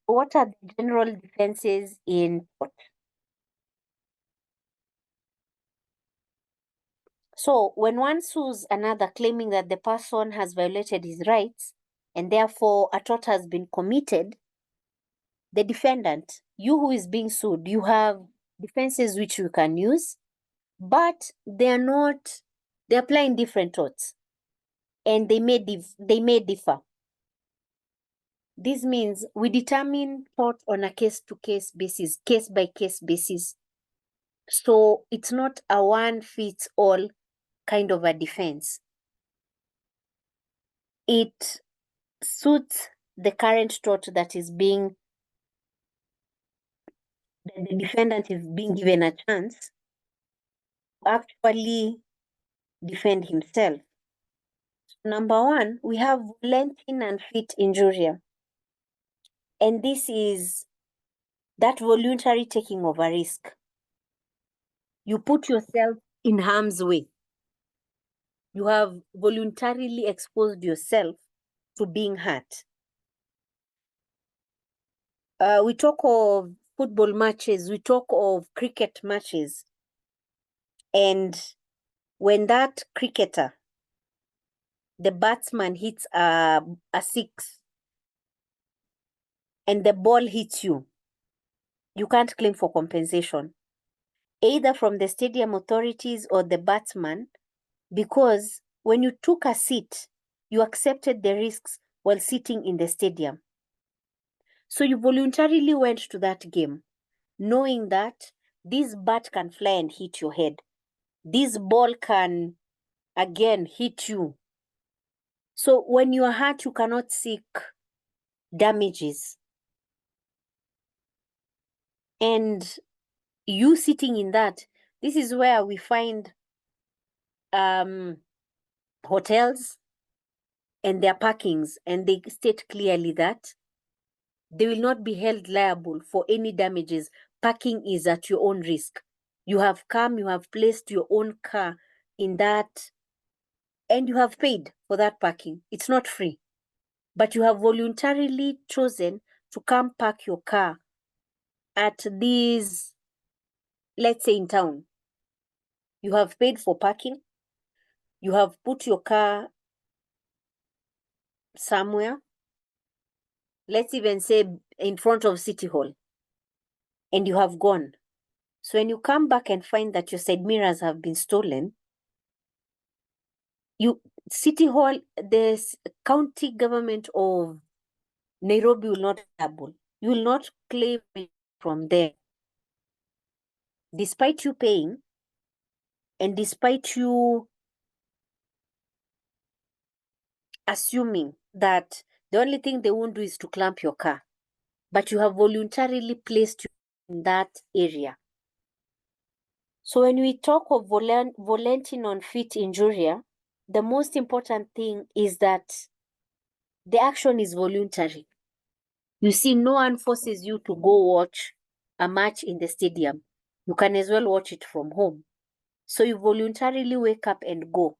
What are the general defenses in tort? So when one sues another claiming that the person has violated his rights and therefore a tort has been committed, the defendant, you who is being sued, you have defenses which you can use, but they apply in different torts and they may differ. This means we determine tort on a case-to-case basis, case-by-case basis. So it's not a one-fits-all kind of a defense. It suits the current tort that the defendant is being given a chance to actually defend himself. So number one, we have violent and fit injuria. And this is that voluntary taking of a risk. You put yourself in harm's way. You have voluntarily exposed yourself to being hurt. We talk of football matches, we talk of cricket matches. And when that cricketer, the batsman hits a six and the ball hits you, you can't claim for compensation, either from the stadium authorities or the batsman, because when you took a seat, you accepted the risks while sitting in the stadium. So you voluntarily went to that game, knowing that this bat can fly and hit your head. This ball can, again, hit you. So when you are hurt, you cannot seek damages. And you sitting in that, this is where we find hotels and their parkings, and they state clearly that they will not be held liable for any damages. Parking is at your own risk. You have placed your own car in that, and you have paid for that parking. It's not free, but you have voluntarily chosen to come park your car at these, let's say in town. You have paid for parking. You have put your car somewhere. Let's even say in front of City Hall, and you have gone. So when you come back and find that your side mirrors have been stolen, City Hall, the county government of Nairobi will not be liable. You will not claim from there. Despite you paying, and despite you assuming that the only thing they won't do is to clamp your car, but you have voluntarily placed you in that area. So when we talk of volenting on fit injuria, the most important thing is that the action is voluntary. You see, no one forces you to go watch a match in the stadium. You can as well watch it from home. So you voluntarily wake up and go.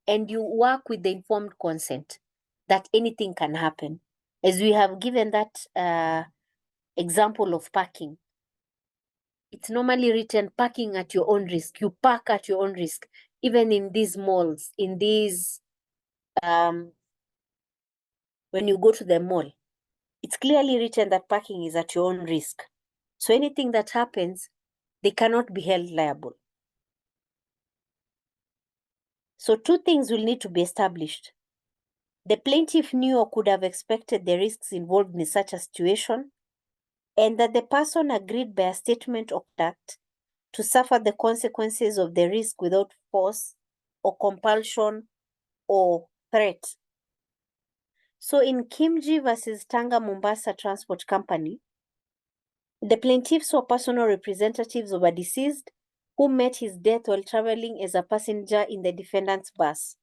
And you work with the informed consent that anything can happen. As we have given that example of parking, it's normally written parking at your own risk. You park at your own risk, even in these malls, in these, when you go to the mall, it's clearly written that parking is at your own risk. So anything that happens, they cannot be held liable. So two things will need to be established. The plaintiff knew or could have expected the risks involved in such a situation, and that the person agreed by a statement of fact to suffer the consequences of the risk without force or compulsion or threat. So in Kimji versus Tanga Mombasa Transport Company, the plaintiffs were personal representatives of a deceased who met his death while traveling as a passenger in the defendant's bus.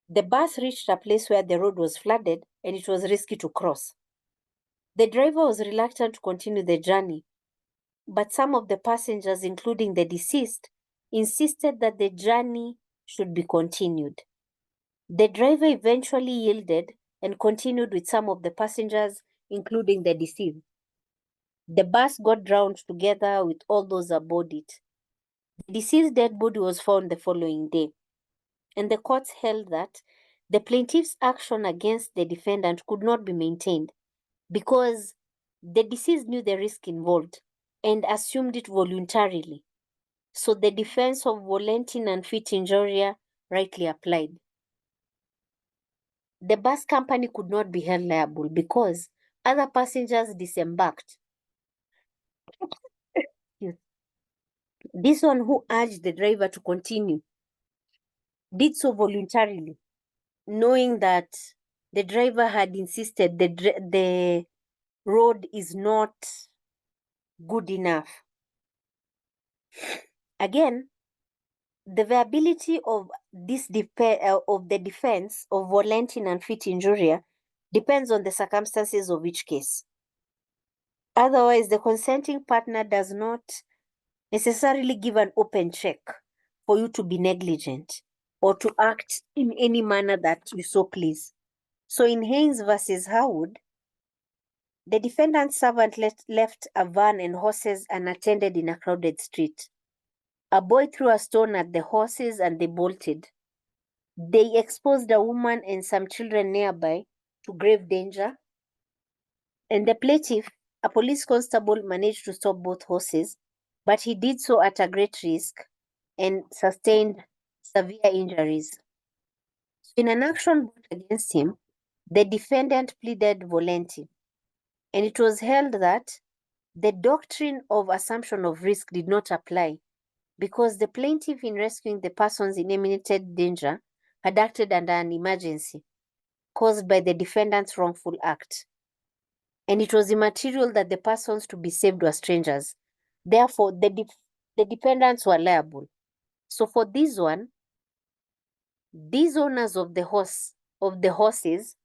The bus reached a place where the road was flooded and it was risky to cross. The driver was reluctant to continue the journey, but some of the passengers, including the deceased, insisted that the journey should be continued. The driver eventually yielded and continued with some of the passengers, including the deceased. The bus got drowned together with all those aboard it. The deceased dead body was found the following day, and the courts held that the plaintiff's action against the defendant could not be maintained because the deceased knew the risk involved and assumed it voluntarily. So the defense of volentin and fit injuria rightly applied. The bus company could not be held liable because other passengers disembarked. This one who urged the driver to continue did so voluntarily, knowing that the driver had insisted the road is not good enough. Again, the viability of of the defense of volentin and fit injuria depends on the circumstances of each case. Otherwise, the consenting partner does not necessarily give an open check for you to be negligent or to act in any manner that you so please. So in Haynes versus Howard, the defendant's servant left a van and horses unattended in a crowded street. A boy threw a stone at the horses and they bolted. They exposed a woman and some children nearby to grave danger. And the plaintiff, a police constable, managed to stop both horses, but he did so at a great risk and sustained severe injuries. In an action brought against him, the defendant pleaded volentin, and it was held that the doctrine of assumption of risk did not apply because the plaintiff, in rescuing the persons in imminent danger, had acted under an emergency caused by the defendant's wrongful act. And it was immaterial that the persons to be saved were strangers. Therefore, the defendants were liable. So for this one, these owners of the horses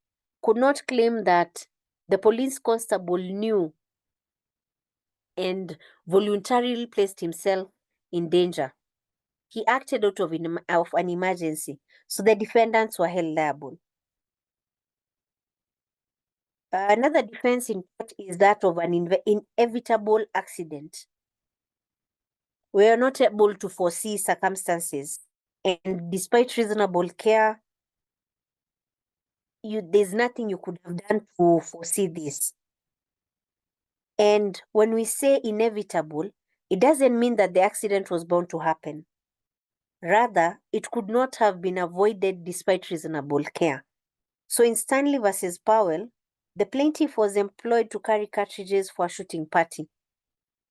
could not claim that the police constable knew and voluntarily placed himself in danger. He acted out of an emergency. So the defendants were held liable. Another defense in court is that of an inevitable accident. We are not able to foresee circumstances, and despite reasonable care, there's nothing you could have done to foresee this. And when we say inevitable, it doesn't mean that the accident was bound to happen. Rather, it could not have been avoided despite reasonable care. So in Stanley versus Powell, the plaintiff was employed to carry cartridges for a shooting party.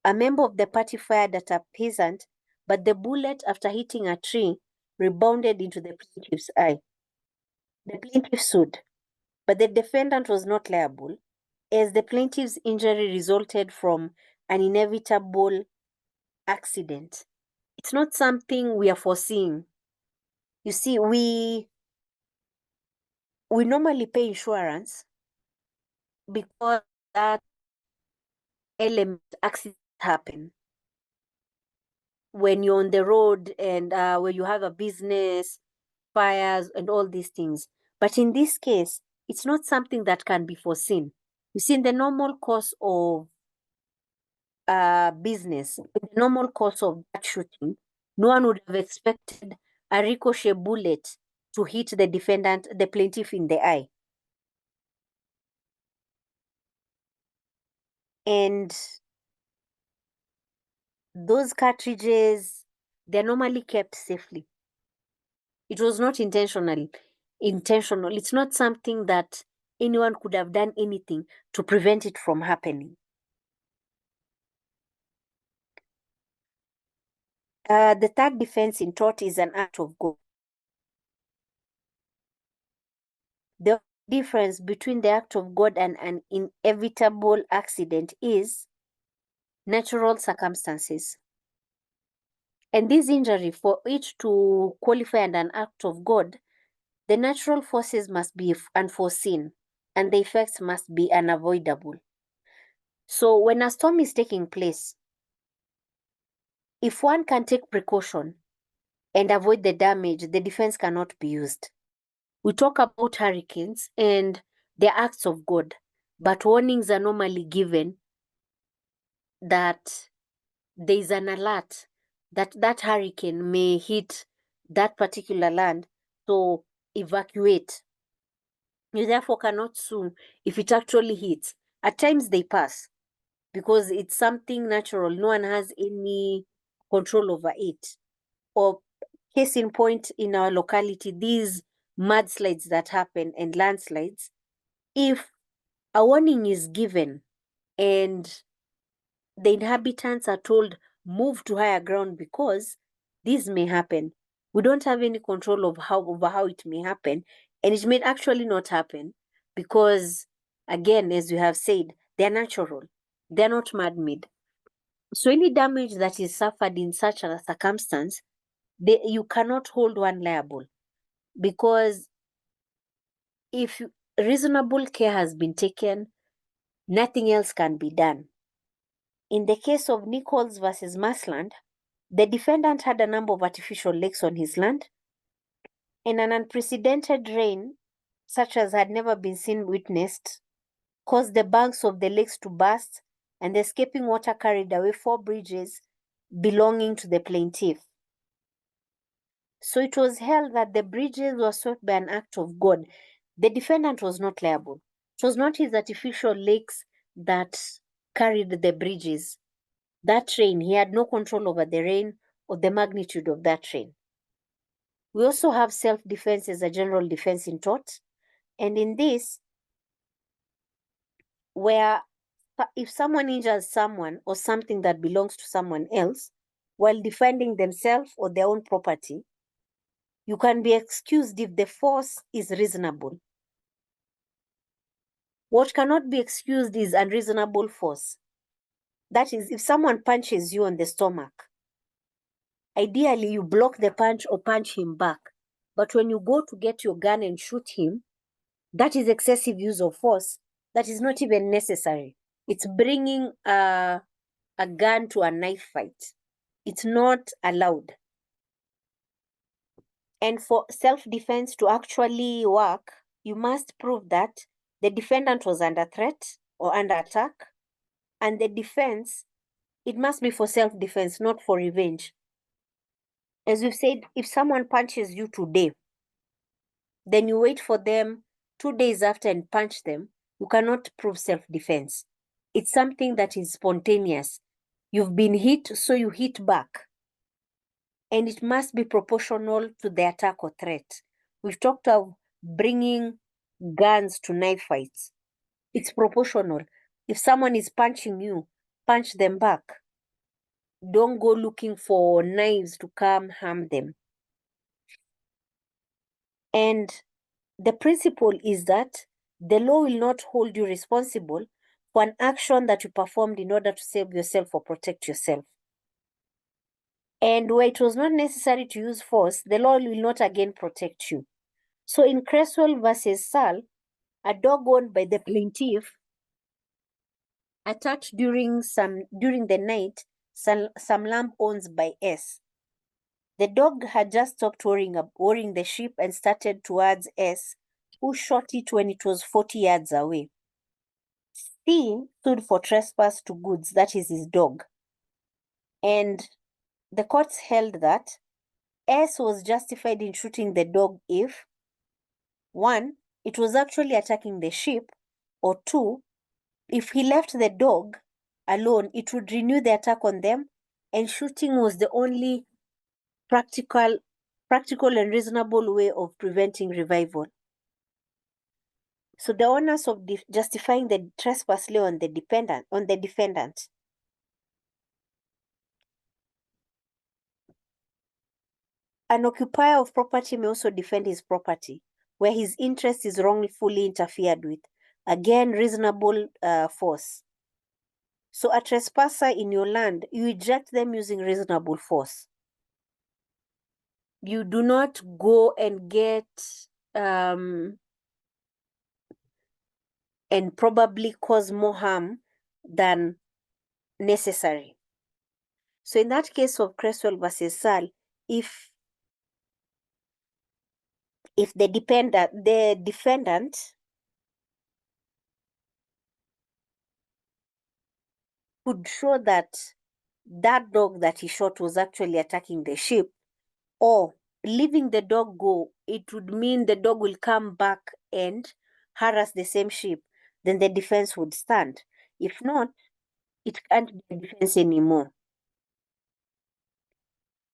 A member of the party fired at a peasant, but the bullet, after hitting a tree, rebounded into the plaintiff's eye. The plaintiff sued, but the defendant was not liable, as the plaintiff's injury resulted from an inevitable accident. It's not something we are foreseeing. You see, we normally pay insurance because that element accidents happen when you're on the road and when you have a business, fires, and all these things. But in this case, it's not something that can be foreseen. You see, in the normal course of business, in the normal course of that shooting, no one would have expected a ricochet bullet to hit the plaintiff in the eye. And those cartridges, they're normally kept safely. It was not intentional. It's not something that anyone could have done anything to prevent it from happening. The third defense in tort is an act of God. The difference between the act of God and an inevitable accident is natural circumstances. And this injury, for it to qualify under an act of God, the natural forces must be unforeseen and the effects must be unavoidable. So when a storm is taking place, if one can take precaution and avoid the damage, the defense cannot be used. we talk about hurricanes and they're acts of God, but warnings are normally given that there is an alert that that hurricane may hit that particular land, so evacuate. You therefore cannot sue if it actually hits. At times they pass because it's something natural. No one has any control over it. Or case in point, in our locality, these mudslides that happen and landslides, if a warning is given and the inhabitants are told move to higher ground because this may happen, we don't have any control of over how it may happen, and it may actually not happen because, again, as we have said, they're natural, they're not man-made. So any damage that is suffered in such a circumstance, you cannot hold one liable, because if reasonable care has been taken, nothing else can be done. In the case of Nichols versus Marsland, the defendant had a number of artificial lakes on his land, and an unprecedented rain, such as had never been seen witnessed, caused the banks of the lakes to burst, and the escaping water carried away 4 bridges belonging to the plaintiff. So it was held that the bridges were swept by an act of God. The defendant was not liable. It was not his artificial lakes that carried the bridges. That rain, he had no control over the rain or the magnitude of that rain. We also have self-defense as a general defense in tort. And in this, where if someone injures someone or something that belongs to someone else while defending themselves or their own property, you can be excused if the force is reasonable. What cannot be excused is unreasonable force. That is, if someone punches you on the stomach, ideally you block the punch or punch him back. But when you go to get your gun and shoot him, that is excessive use of force. That is not even necessary. It's bringing a gun to a knife fight. It's not allowed. And for self-defense to actually work, you must prove that the defendant was under threat or under attack, and the defense, it must be for self-defense, not for revenge. As we've said, if someone punches you today, then you wait for them 2 days after and punch them, you cannot prove self-defense. It's something that is spontaneous. You've been hit, so you hit back. And it must be proportional to the attack or threat. We've talked of bringing guns to knife fights. It's proportional. If someone is punching you, punch them back. Don't go looking for knives to come harm them. And the principle is that the law will not hold you responsible for an action that you performed in order to save yourself or protect yourself. And where it was not necessary to use force, the law will not again protect you. So in Cresswell versus Sal, a dog owned by the plaintiff attacked during the night some lamb owned by S. The dog had just stopped worrying the sheep and started towards S, who shot it when it was 40 yards away. C stood for trespass to goods, that is his dog. And the courts held that S was justified in shooting the dog if, 1, it was actually attacking the sheep, or 2, if he left the dog alone, it would renew the attack on them, and shooting was the only practical and reasonable way of preventing revival. So the onus of justifying the trespass lay on the defendant. An occupier of property may also defend his property where his interest is wrongfully interfered with. Again, reasonable force. So a trespasser in your land, you eject them using reasonable force. You do not go and get and probably cause more harm than necessary. So in that case of Cresswell versus Sal, if if the defendant could show that that dog that he shot was actually attacking the sheep, or leaving the dog go, it would mean the dog will come back and harass the same sheep, then the defense would stand. If not, it can't be a defense anymore.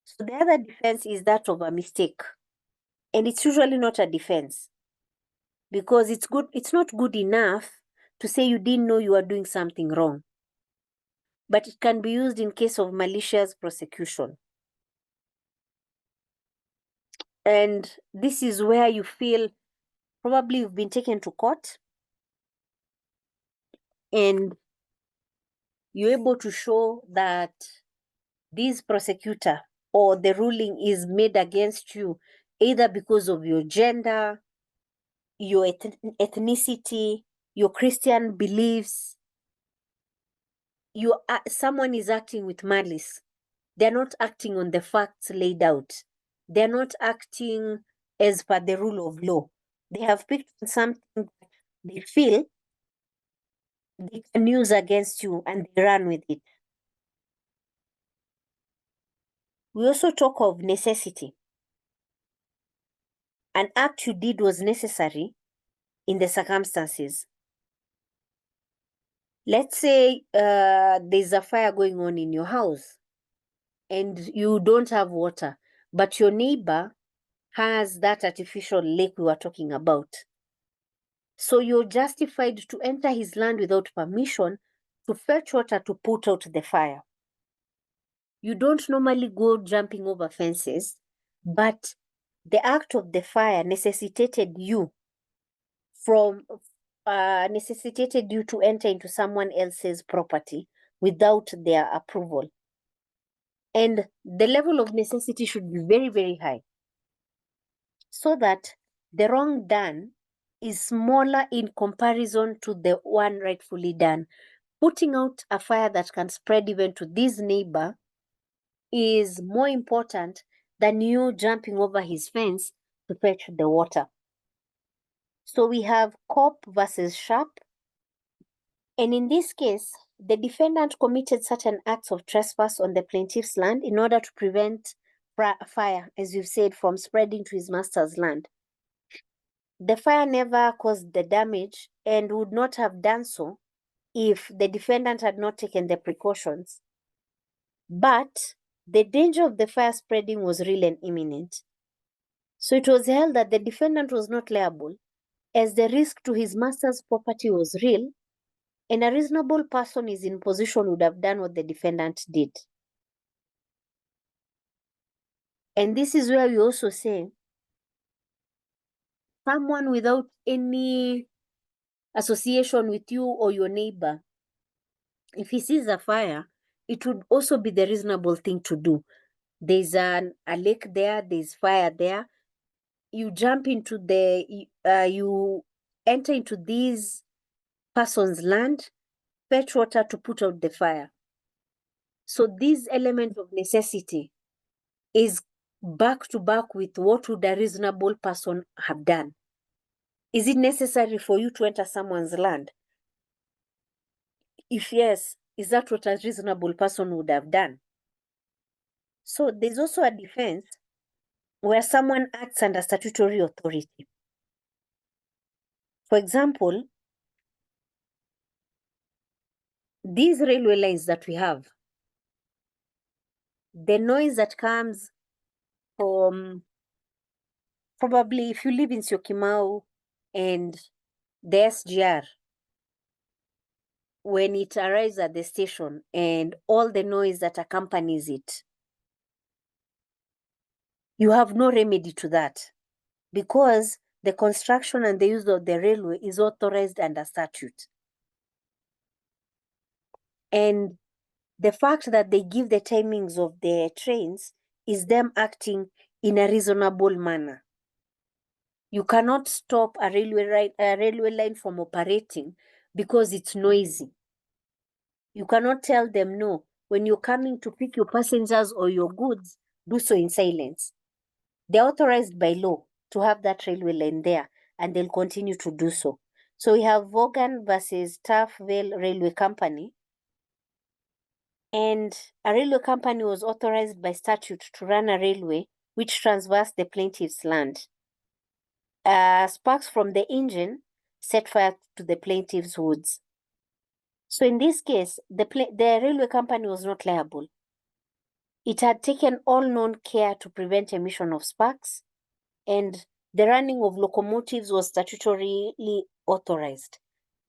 So the other defense is that of a mistake. And it's usually not a defense, because it's not good enough to say you didn't know you are doing something wrong. But it can be used in case of malicious prosecution. And this is where you feel probably you've been taken to court and you're able to show that this prosecutor or the ruling is made against you either because of your gender, your ethnicity, your Christian beliefs. Someone is acting with malice. They're not acting on the facts laid out. They're not acting as per the rule of law. They have picked on something they feel they can use against you and they run with it. We also talk of necessity. An act you did was necessary in the circumstances. Let's say there's a fire going on in your house and you don't have water, but your neighbor has that artificial lake we were talking about. So you're justified to enter his land without permission to fetch water to put out the fire. You don't normally go jumping over fences, but the act of the fire necessitated you to enter into someone else's property without their approval. And the level of necessity should be very, very high, so that the wrong done is smaller in comparison to the one rightfully done. Putting out a fire that can spread even to this neighbor is more important than you jumping over his fence to fetch the water. So we have Cop versus Sharp. And in this case, the defendant committed certain acts of trespass on the plaintiff's land in order to prevent fire, as you've said, from spreading to his master's land. The fire never caused the damage and would not have done so if the defendant had not taken the precautions. But the danger of the fire spreading was real and imminent. So it was held that the defendant was not liable, as the risk to his master's property was real, and a reasonable person is in position would have done what the defendant did. And this is where we also say someone without any association with you or your neighbor, if he sees a fire, it would also be the reasonable thing to do. There's a lake there, there's fire there. You jump into you enter into this person's land, fetch water to put out the fire. So this element of necessity is back to back with what would a reasonable person have done. Is it necessary for you to enter someone's land? If yes, is that what a reasonable person would have done? So there's also a defense where someone acts under statutory authority. For example, these railway lines that we have, the noise that comes from, probably if you live in Syokimau and the SGR, when it arrives at the station and all the noise that accompanies it, you have no remedy to that, because the construction and the use of the railway is authorized under statute. And the fact that they give the timings of the trains is them acting in a reasonable manner. You cannot stop a railway line from operating because it's noisy. You cannot tell them, no, when you're coming to pick your passengers or your goods, do so in silence. They're authorized by law. to have that railway line there, and they'll continue to do so. So we have Vaughan versus Turf Vale Railway Company. And a railway company was authorized by statute to run a railway which traversed the plaintiff's land. Sparks from the engine set fire to the plaintiff's woods. So in this case, the railway company was not liable. It had taken all known care to prevent emission of sparks, and the running of locomotives was statutorily authorized.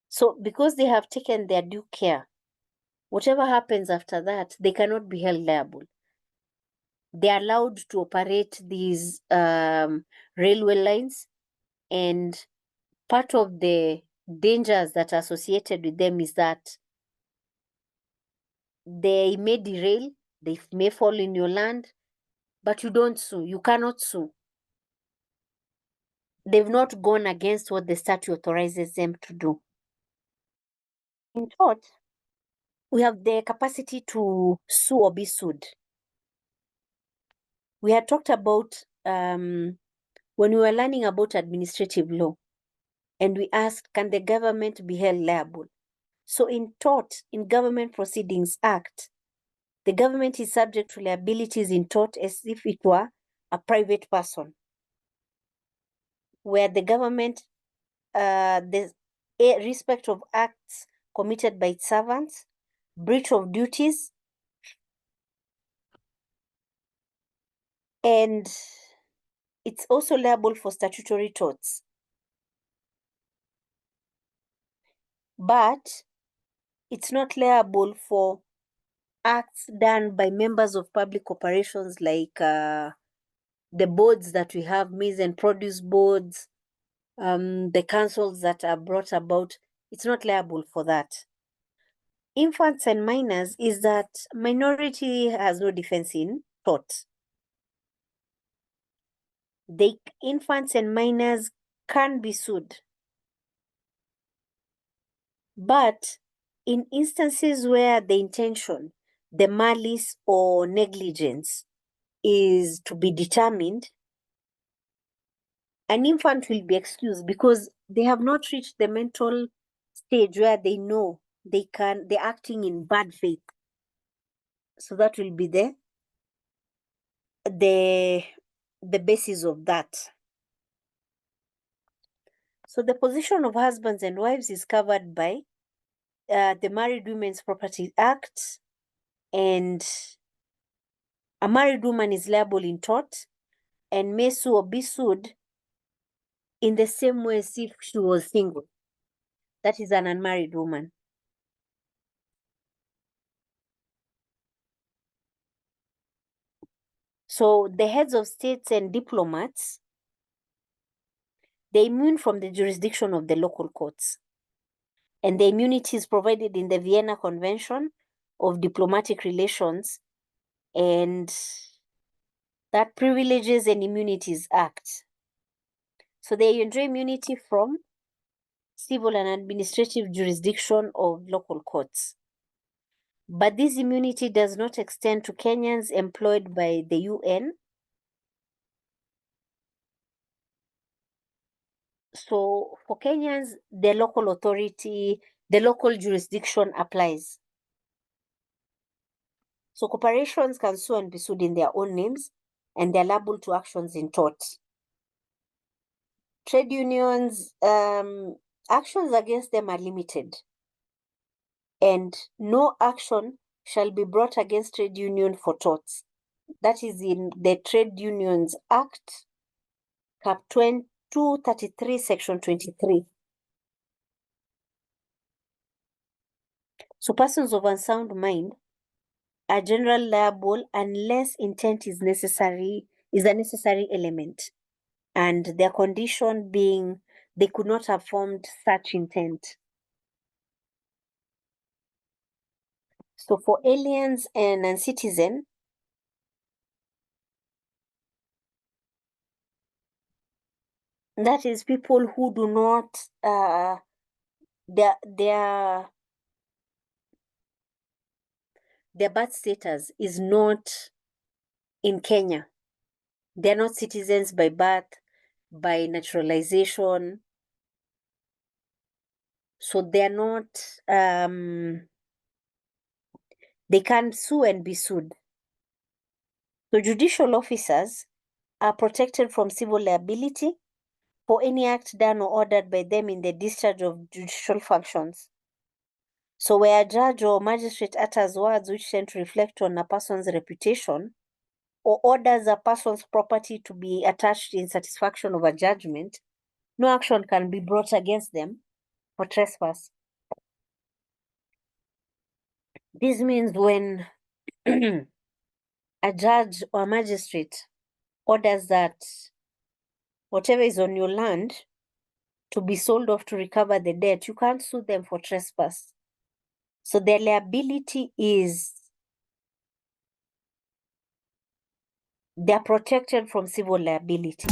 So because they have taken their due care, whatever happens after that, they cannot be held liable. They are allowed to operate these railway lines, and part of the dangers that are associated with them is that they may derail, they may fall in your land, but you don't sue. You cannot sue. They've not gone against what the statute authorizes them to do. In tort, we have the capacity to sue or be sued. We had talked about when we were learning about administrative law, and we asked, can the government be held liable? So in tort, in Government Proceedings Act, the government is subject to liabilities in tort as if it were a private person, where the government, the respect of acts committed by its servants, breach of duties, and it's also liable for statutory torts. But it's not liable for acts done by members of public corporations like the boards that we have, maize and produce boards, the councils that are brought about. It's not liable for that. Infants and minors is that minority has no defense in tort. The infants and minors can be sued. But in instances where the intention, the malice or negligence is to be determined, an infant will be excused because they have not reached the mental stage where they know they're acting in bad faith. So that will be the basis of that. So the position of husbands and wives is covered by the Married Women's Property Act, and a married woman is liable in tort and may sue or be sued in the same way as if she was single. That is an unmarried woman. So the heads of states and diplomats, they're immune from the jurisdiction of the local courts. And the immunity is provided in the Vienna Convention of Diplomatic Relations and that Privileges and Immunities Act. So they enjoy immunity from civil and administrative jurisdiction of local courts. But this immunity does not extend to Kenyans employed by the UN. So for Kenyans, the local authority, the local jurisdiction applies. So corporations can sue and be sued in their own names, and they're liable to actions in tort. Trade unions, actions against them are limited, and no action shall be brought against trade union for torts. That is in the Trade Unions Act, Cap 233, Section 23. So persons of unsound mind are generally liable unless intent is a necessary element, and their condition being they could not have formed such intent. So for aliens and non-citizen, that is people who do not their birth status is not in Kenya. They're not citizens by birth. by naturalization. So they're not, they can't sue and be sued. So judicial officers are protected from civil liability for any act done or ordered by them in the discharge of judicial functions. So where a judge or magistrate utters words which tend to reflect on a person's reputation, or orders a person's property to be attached in satisfaction of a judgment, no action can be brought against them for trespass. This means when a judge or magistrate orders that whatever is on your land to be sold off to recover the debt, you can't sue them for trespass. So their liability is, they're protected from civil liability.